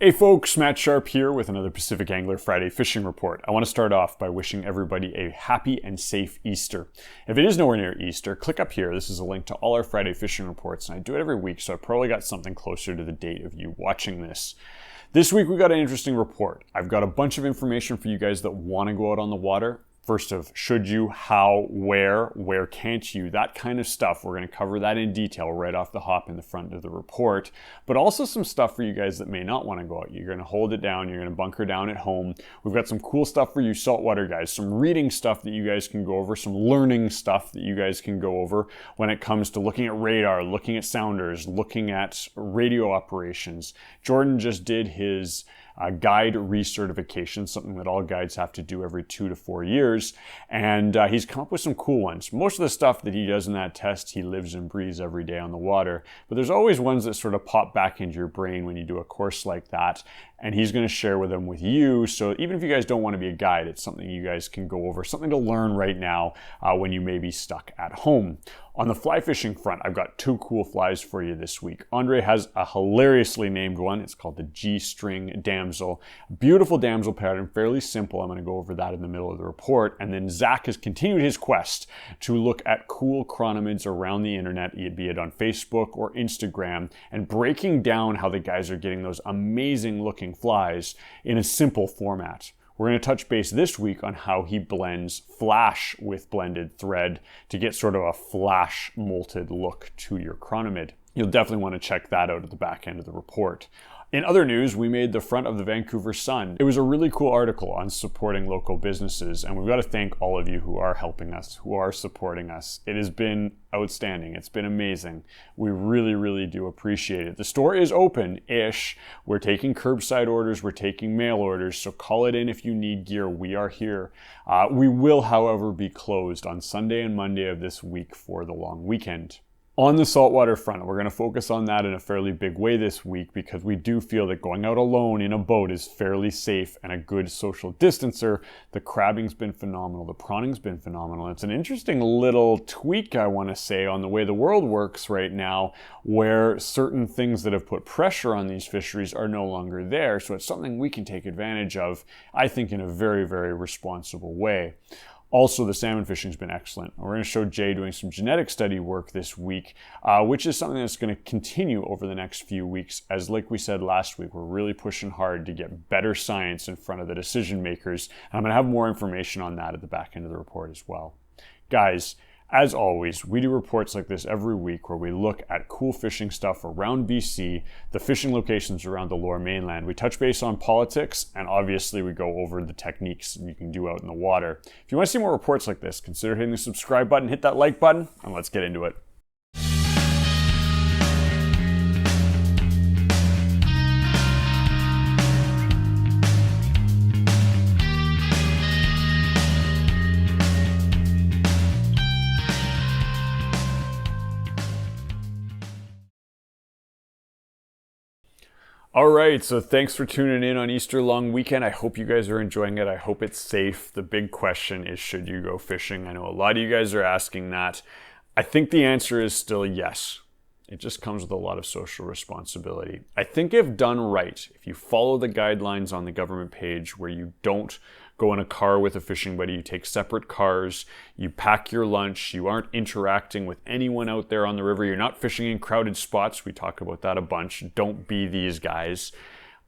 Hey folks, Matt Sharp here with another Pacific Angler Friday Fishing Report. I want to start off by wishing everybody a happy and safe Easter. If it is nowhere near Easter, click up here. This is a link to all our Friday Fishing Reports, and I do it every week, so I probably got something closer to the date of you watching this. This week we got an interesting report. I've got a bunch of information for you guys that want to go out on the water. First of should you, how, where can't you, that kind of stuff. We're going to cover that in detail right off the hop in the front of the report, but also some stuff for you guys that may not want to go out. You're going to hold it down, you're going to bunker down at home. We've got some cool stuff for you saltwater guys, some reading stuff that you guys can go over, some learning stuff that you guys can go over when it comes to looking at radar, looking at sounders, looking at radio operations. Jordan just did his guide recertification, something that all guides have to do every 2 to 4 years. And he's come up with some cool ones. Most of the stuff that he does in that test, he lives and breathes every day on the water. But there's always ones that sort of pop back into your brain when you do a course like that. And he's going to share them with you. So even if you guys don't want to be a guide, it's something you guys can go over, something to learn right now when you may be stuck at home. On the fly fishing front, I've got 2 cool flies for you this week. Andre has a hilariously named one. It's called the G-string damsel. Beautiful damsel pattern, fairly simple. I'm going to go over that in the middle of the report. And then Zach has continued his quest to look at cool chironomids around the internet, be it on Facebook or Instagram, and breaking down how the guys are getting those amazing looking flies in a simple format. We're going to touch base this week on how he blends flash with blended thread to get sort of a flash molted look to your chironomid. You'll definitely want to check that out at the back end of the report. In other news, we made the front of the Vancouver Sun. It was a really cool article on supporting local businesses, and we've got to thank all of you who are helping us, who are supporting us. It has been outstanding. It's been amazing. We really do appreciate it. The store is open-ish. We're taking curbside orders. We're taking mail orders, so call it in if you need gear. We are here. We will, however, be closed on Sunday and Monday of this week for the long weekend. On the saltwater front, we're going to focus on that in a fairly big way this week because we do feel that going out alone in a boat is fairly safe and a good social distancer. The crabbing's been phenomenal. The prawning's been phenomenal. It's an interesting little tweak, I want to say, on the way the world works right now, where certain things that have put pressure on these fisheries are no longer there. So it's something we can take advantage of, I think, in a very responsible way. Also, the salmon fishing has been excellent. We're going to show Jay doing some genetic study work this week, which is something that's going to continue over the next few weeks. As like we said last week, we're really pushing hard to get better science in front of the decision makers. And I'm going to have more information on that at the back end of the report as well. Guys, as always, we do reports like this every week where we look at cool fishing stuff around BC, the fishing locations around the Lower Mainland. We touch base on politics, and obviously we go over the techniques you can do out in the water. If you want to see more reports like this, consider hitting the subscribe button, hit that like button, and let's get into it. All right, so thanks for tuning in on Easter long weekend. I hope you guys are enjoying it. I hope it's safe. The big question is, should you go fishing? I know a lot of you guys are asking that. I think the answer is still yes. It just comes with a lot of social responsibility. I think if done right, if you follow the guidelines on the government page where you don't go in a car with a fishing buddy, you take separate cars, you pack your lunch, you aren't interacting with anyone out there on the river, you're not fishing in crowded spots, we talk about that a bunch, don't be these guys.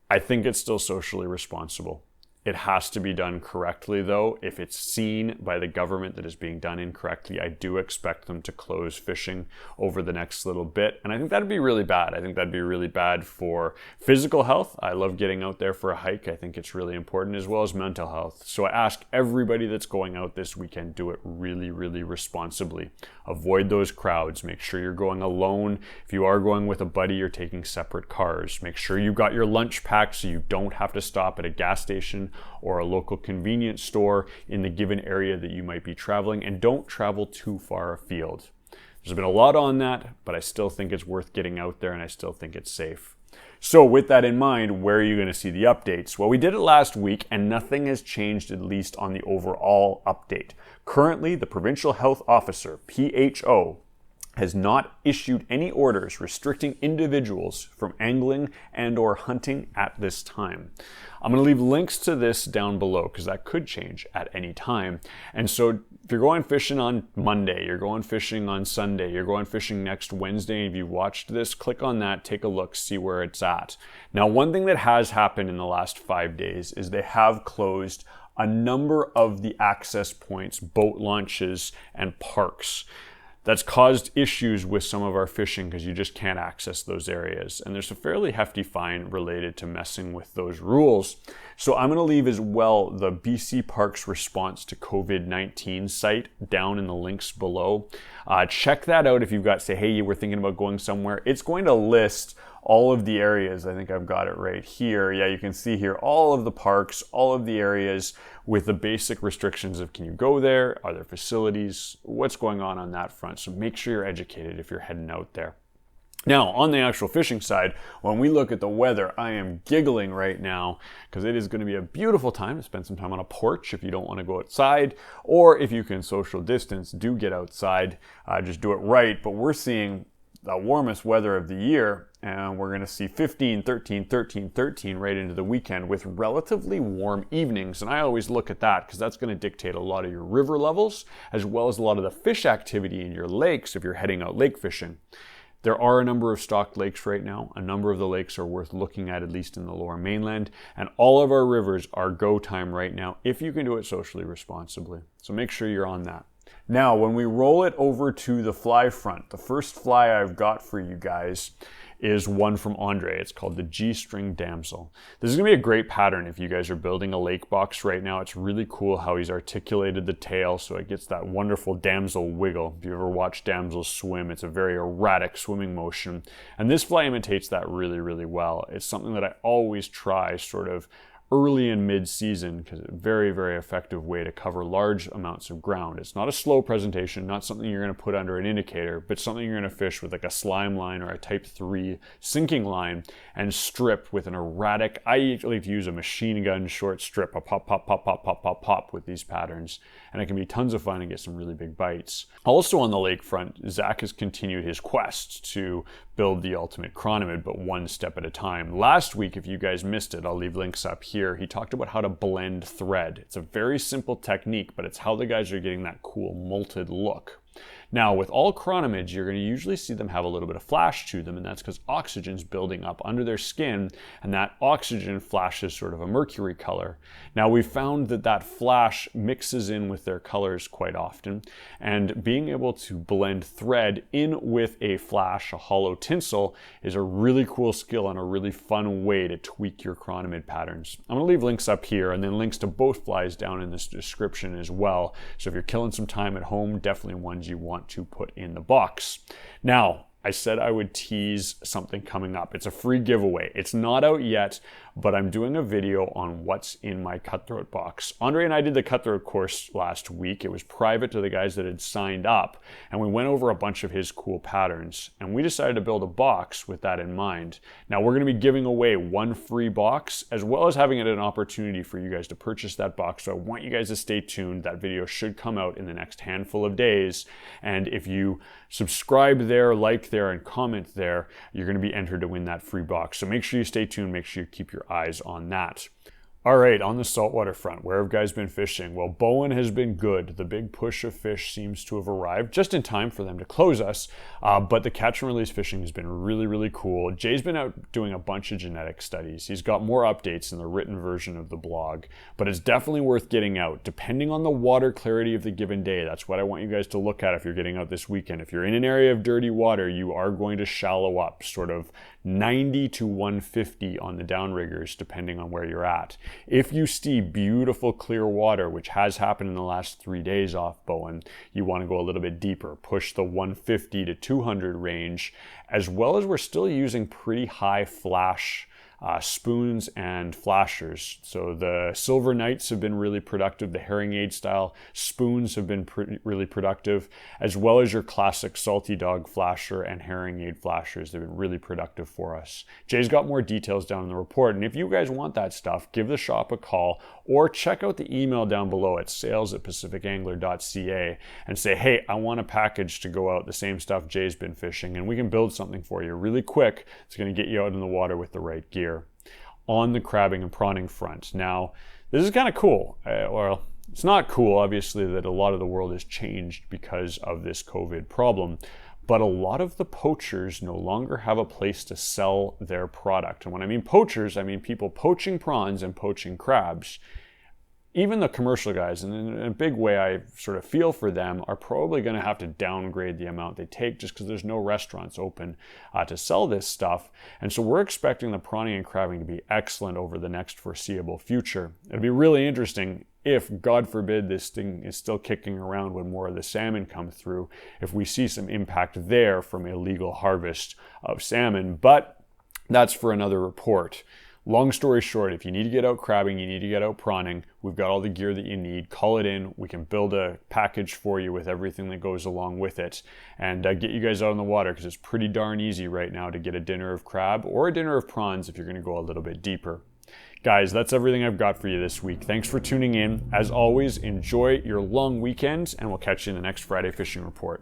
I think it's still socially responsible. It has to be done correctly though. If it's seen by the government that is being done incorrectly, I do expect them to close fishing over the next little bit. And I think that'd be really bad. I think that'd be really bad for physical health. I love getting out there for a hike. I think it's really important, as well as mental health. So I ask everybody that's going out this weekend, do it really responsibly. Avoid those crowds. Make sure you're going alone. If you are going with a buddy, you're taking separate cars. Make sure you've got your lunch packed so you don't have to stop at a gas station or a local convenience store in the given area that you might be traveling, and don't travel too far afield. There's been a lot on that, but I still think it's worth getting out there, and I still think it's safe. So with that in mind, where are you going to see the updates? Well, we did it last week, and nothing has changed, at least on the overall update. Currently, the Provincial Health Officer, PHO, has not issued any orders restricting individuals from angling and or hunting at this time. I'm going to leave links to this down below because that could change at any time. And so if you're going fishing on Monday, you're going fishing on Sunday, you're going fishing next Wednesday, and if you watched this, click on that, take a look, see where it's at. Now, one thing that has happened in the last 5 days is they have closed a number of the access points, boat launches, and parks. That's caused issues with some of our fishing because you just can't access those areas. And there's a fairly hefty fine related to messing with those rules. So I'm going to leave as well the BC Parks response to COVID-19 site down in the links below. Check that out if you've got, say, hey, we're thinking about going somewhere. It's going to list all of the areas. I think I've got it right here. Yeah, you can see here all of the parks, all of the areas with the basic restrictions of can you go there? Are there facilities? What's going on that front? So make sure you're educated if you're heading out there. Now, on the actual fishing side, when we look at the weather, I am giggling right now because it is going to be a beautiful time to spend some time on a porch if you don't want to go outside, or if you can social distance, do get outside, just do it right. But we're seeing the warmest weather of the year, and we're going to see 15, 13, 13, 13 right into the weekend with relatively warm evenings. And I always look at that because that's going to dictate a lot of your river levels as well as a lot of the fish activity in your lakes if you're heading out lake fishing. There are a number of stocked lakes right now. A number of the lakes are worth looking at least in the lower mainland. And all of our rivers are go time right now if you can do it socially responsibly. So make sure you're on that. Now, when we roll it over to the fly front, the first fly I've got for you guys is one from Andre. It's called the G-string damsel. This is gonna be a great pattern if you guys are building a lake box right now. It's really cool how he's articulated the tail so it gets that wonderful damsel wiggle. If you ever watch damsels swim, it's a very erratic swimming motion. And this fly imitates that really, really well. It's something that I always try sort of early and mid-season because it's a very, very effective way to cover large amounts of ground. It's not a slow presentation, not something you're going to put under an indicator, but something you're going to fish with like a slime line or a type 3 sinking line and strip with an erratic, I usually use a machine gun short strip, a pop, pop, pop, pop, pop, pop, pop with these patterns. And it can be tons of fun and get some really big bites. Also on the lakefront, Zach has continued his quest to build the ultimate chironomid, but one step at a time. Last week, if you guys missed it, I'll leave links up here. He talked about how to blend thread. It's a very simple technique, but it's how the guys are getting that cool molted look. Now, with all chironomids, you're going to usually see them have a little bit of flash to them, and that's because oxygen's building up under their skin, and that oxygen flashes sort of a mercury color. Now, we've found that that flash mixes in with their colors quite often, and being able to blend thread in with a flash, a hollow tinsel, is a really cool skill and a really fun way to tweak your chironomid patterns. I'm going to leave links up here, and then links to both flies down in this description as well. So if you're killing some time at home, definitely ones you want to put in the box. Now, I said I would tease something coming up. It's a free giveaway. It's not out yet, but I'm doing a video on what's in my cutthroat box. Andre and I did the cutthroat course last week. It was private to the guys that had signed up, and we went over a bunch of his cool patterns, and we decided to build a box with that in mind. Now, we're going to be giving away one free box, as well as having it an opportunity for you guys to purchase that box. So I want you guys to stay tuned. That video should come out in the next handful of days, and if you subscribe there, like there, and comment there, you're going to be entered to win that free box. So make sure you stay tuned. Make sure you keep your eyes on that. All right, on the saltwater front, where have guys been fishing? Well, Bowen has been good. The big push of fish seems to have arrived just in time for them to close us, but the catch and release fishing has been really, really cool. Jay's been out doing a bunch of genetic studies. He's got more updates in the written version of the blog, but it's definitely worth getting out, depending on the water clarity of the given day. That's what I want you guys to look at if you're getting out this weekend. If you're in an area of dirty water, you are going to shallow up, sort of 90 to 150 on the downriggers, depending on where you're at. If you see beautiful clear water, which has happened in the last 3 days off Bowen, you want to go a little bit deeper, push the 150 to 200 range, as well as we're still using pretty high flash spoons and flashers. So the Silver Knights have been really productive. The herring aid style spoons have been really productive, as well as your classic salty dog flasher and herring aid flashers. They've been really productive for us. Jay's got more details down in the report, and if you guys want that stuff, give the shop a call or check out the email down below at sales@pacificangler.ca and say, hey, I want a package to go out, the same stuff Jay's been fishing, and we can build something for you really quick. It's going to get you out in the water with the right gear. On the crabbing and prawning front. Now, this is kind of cool. Well, it's not cool, obviously, that a lot of the world has changed because of this COVID problem, but a lot of the poachers no longer have a place to sell their product. And when I mean poachers, I mean people poaching prawns and poaching crabs. Even the commercial guys, and in a big way I sort of feel for them, are probably going to have to downgrade the amount they take just because there's no restaurants open to sell this stuff. And so we're expecting the prawning and crabbing to be excellent over the next foreseeable future. It'll be really interesting if, God forbid, this thing is still kicking around when more of the salmon come through, if we see some impact there from illegal harvest of salmon. But that's for another report. Long story short, if you need to get out crabbing, you need to get out prawning, we've got all the gear that you need. Call it in. We can build a package for you with everything that goes along with it and get you guys out on the water, because it's pretty darn easy right now to get a dinner of crab or a dinner of prawns if you're going to go a little bit deeper. Guys, that's everything I've got for you this week. Thanks for tuning in. As always, enjoy your long weekend, and we'll catch you in the next Friday Fishing Report.